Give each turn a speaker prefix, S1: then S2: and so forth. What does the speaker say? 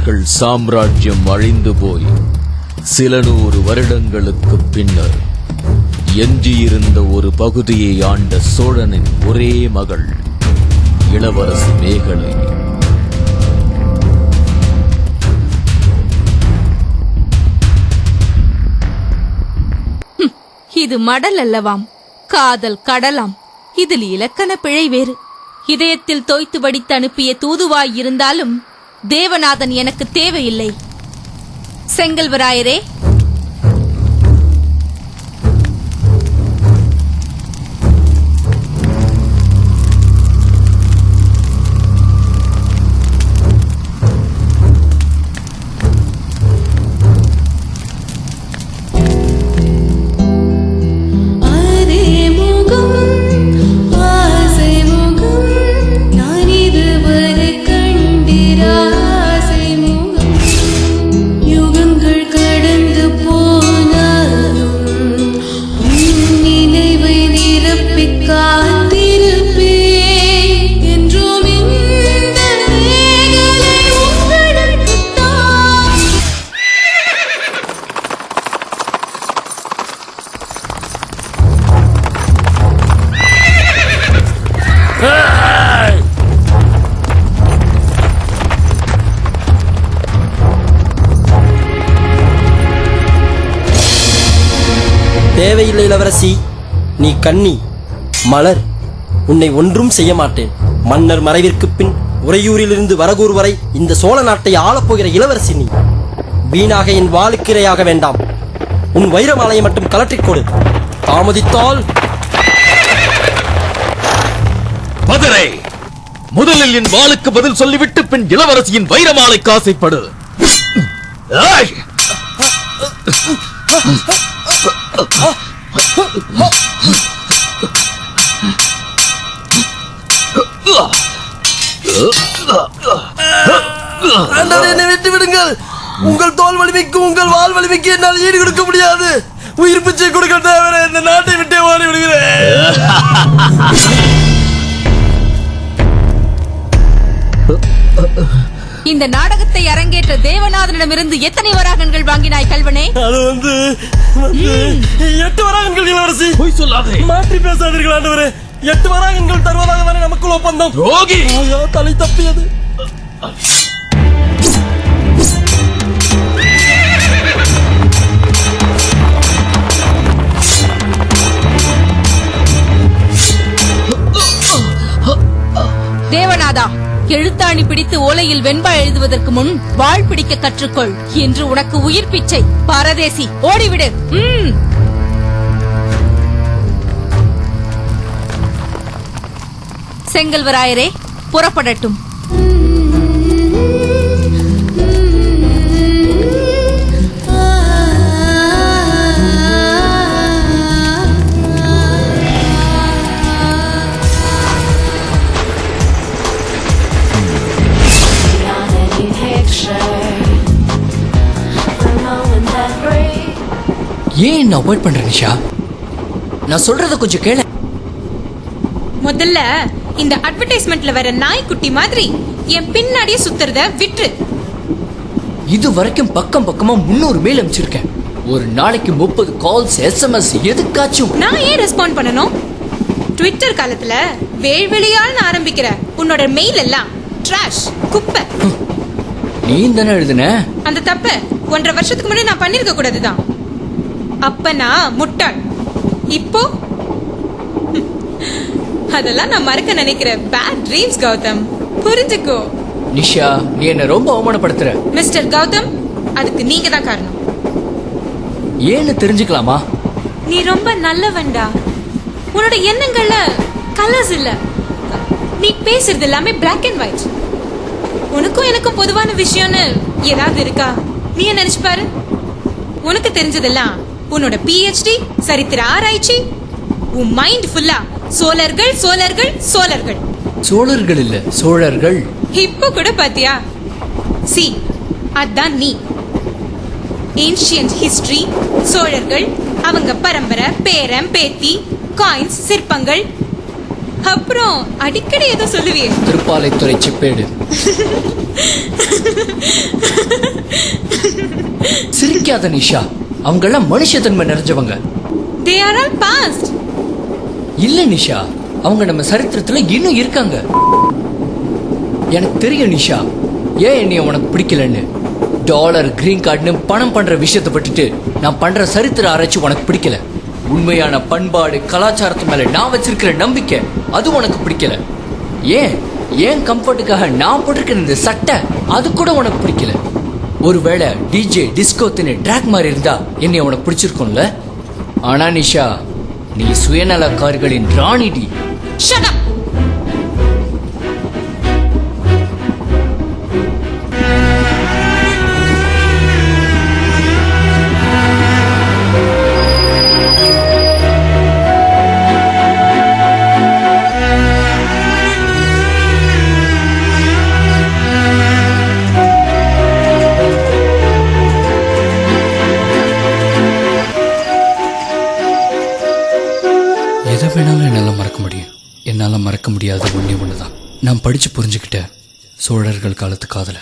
S1: சோழர்கள் சாம்ராஜ்யம் அழிந்து போய் சில 100 வருடங்களுக்கு பின்னர் எஞ்சியிருந்த ஒரு பகுதியை ஆண்ட சோழனின் ஒரே மகள் இளவரசி மேகலை.
S2: இது மடல் அல்லவாம், காதல் கடலாம். இதில் இலக்கண பிழை வேறு. இதயத்தில் தோய்த்து வடித்து அனுப்பிய தூதுவாய் இருந்தாலும் தேவநாதன் எனக்கு தேவையில்லை. செங்கல்வராயரே,
S3: தேவையில்லை இளவரசி, நீ கன்னி மலர், உன்னை ஒன்றும் செய்ய மாட்டேன். மன்னர் மறைவிற்கு பின் உறையூரிலிருந்து வரகூர் வரை இந்த சோழ நாட்டை ஆளப்போகிற இளவரசி நீ. வீணாக என் வாளுக்கிரையாக வேண்டாம். உன் வைரமாலையை மட்டும் கலற்றிக் கொடு. தாமதித்தால்
S1: பதரை முதலில் என் வாளுக்கு பதில் சொல்லிவிட்டு பின் இளவரசியின் வைரமாலைக்கு ஆசைப்படு.
S3: என்னை விட்டு விடுங்கள். உங்கள் தோல் வலிமைக்கு உங்கள் வால் வலிமைக்கு என்னால் ஈடு கொடுக்க முடியாது. உயிர் பிச்சை கொடுக்க தவிர இந்த நாட்டை விட்டே ஓடி விடுகிறேன்.
S2: இந்த நாடகத்தை அரங்கேற்ற தேவநாதனிடமிருந்து எத்தனை வராகன்கள் வாங்கினாய் கல்வனே?
S3: அது 8 வராகன்கள் இளவரசி.
S1: பொய் சொல்லாதே,
S3: மாற்றி பேசாதீர்கள் ஆண்டவரே. 8 வராகன்கள் தருவதாக தானே நமக்குள் ஒப்பந்தம்.
S1: ரோகி,
S3: தலை தப்பியது.
S2: தேவநாதா, எழுத்தாணி பிடித்து ஓலையில் வெண்பா எழுதுவதற்கு முன் வாழ் பிடிக்க கற்றுக்கொள் என்று உனக்கு உயிர் பிச்சை. பரதேசி, ஓடிவிடு. செங்கல்வராயரே, புறப்படட்டும்.
S4: ஏன் என்ன அவாய்ட் பண்ற நிஷா? நான் சொல்றத கொஞ்சம் கேளு.
S5: முதல்ல இந்த அட்வர்டைஸ்மெண்ட்ல வர நாய்க்குட்டி மாதிரி என் பின்னாடியே சுத்துறத விட்டு.
S4: இது வரைக்கும் பக்கம் பக்கமா 300 மெயில் அனுப்பிச்சிருக்கேன். ஒரு நாளைக்கு 30 கால்ஸ், SMS. எதுக்காச்சும்
S5: நான் ஏன் ரெஸ்பாண்ட் பண்ணணும்? ட்விட்டர் காலத்துல வேள்வெளியால் ஆரம்பிக்கிற உன்னோட மெயில் எல்லாம் ட்ராஷ், குப்பை.
S4: நீ தானே எழுதுன?
S5: அந்த தப்ப 1.5 வருஷத்துக்கு முன்னாடி நான் பண்ணிருக்க கூடாதுதான். அப்ப நான் முட்டாள். இப்போ அதெல்லாம் நான் மறக்க நினைக்கிற பேட் ட்ரீம்ஸ் கௌதம். புரிஞ்சுக்கோ.
S4: நிஷா, நீ என்ன ரொம்ப அவமானப்படுத்துற.
S5: மிஸ்டர் கௌதம், அதுக்கு நீங்க தான் காரணம்.
S4: ஏன்னு தெரிஞ்சுக்கலாமா?
S5: நீ ரொம்ப நல்லவன்டா. உன்னோட எண்ணங்கள்ல கலர்ஸ் இல்ல. நீ பேசுறது எல்லாமே பிளாக் அண்ட் ஒயிட். உனக்கும் எனக்கும் பொதுவான விஷயம்னு ஏதாவது இருக்கா? நீ நினைச்சு பாரு. உனக்கு தெரிஞ்சதெல்லாம் உன்னோட PhD, சரித்திர ஆராய்ச்சி. உன் மைண்ட் ஃபுல்லா சோழர்கள் சோழர்கள் சோழர்கள்.
S4: சோழர்கள் இல்ல, சோழர்கள்.
S5: இப்போ கூட பாத்தியா? சி, அதான் நீ. ஏன்ஷியன்ட் ஹிஸ்டரி, சோழர்கள், அவங்க பரம்பரை, பேரம் பேத்தி, காயின்ஸ், சிற்பங்கள். அப்புறம் அடிக்கடி ஏதோ சொல்லுவியே,
S4: திருப்பாலைத்துறை செப்பேடு. நினைக்காத நிஷா. அவங்க எல்லாம் மனுஷத்தன்மை நிறைஞ்சவங்க.
S5: They are all past.
S4: இல்ல நிஷா, அவங்க நம்ம சரித்திரத்துல இன்னும் இருக்காங்க. எனக்கு தெரியும் நிஷா, ஏன் என்னைய உனக்கு பிடிக்கலன்னு. டாலர், கிரீன் கார்டுன்னு பணம் பண்ற விஷயத்தை பட்டுட்டு நான் பண்ற சரித்திர ஆராய்ச்சி உனக்கு பிடிக்கல. உண்மையான பண்பாடு, கலாச்சாரத்து மேல நான் வச்சிருக்கிற நம்பிக்கை அது உனக்கு பிடிக்கல. ஏன் கம்ஃபர்ட்டுக்காக நான் போட்டிருக்கிற இந்த சட்டை அது கூட உனக்கு பிடிக்கல. ஒருவேளை டிஜே டிஸ்கோ தின்னு ட்ராக் மாதிரி இருந்தா என்னை உனக்கு பிடிச்சிருக்கும்ல. ஆனா நிஷா, நீ சுயநலக்காரிகளின் ராணிடி.
S5: Shut up.
S4: எதை வேணாலும் என்னால் மறக்க முடியும். என்னால் மறக்க முடியாத ஒன்றே ஒன்று தான், நான் படித்து புரிஞ்சுக்கிட்ட சோழர்கள் காலத்து காதலை.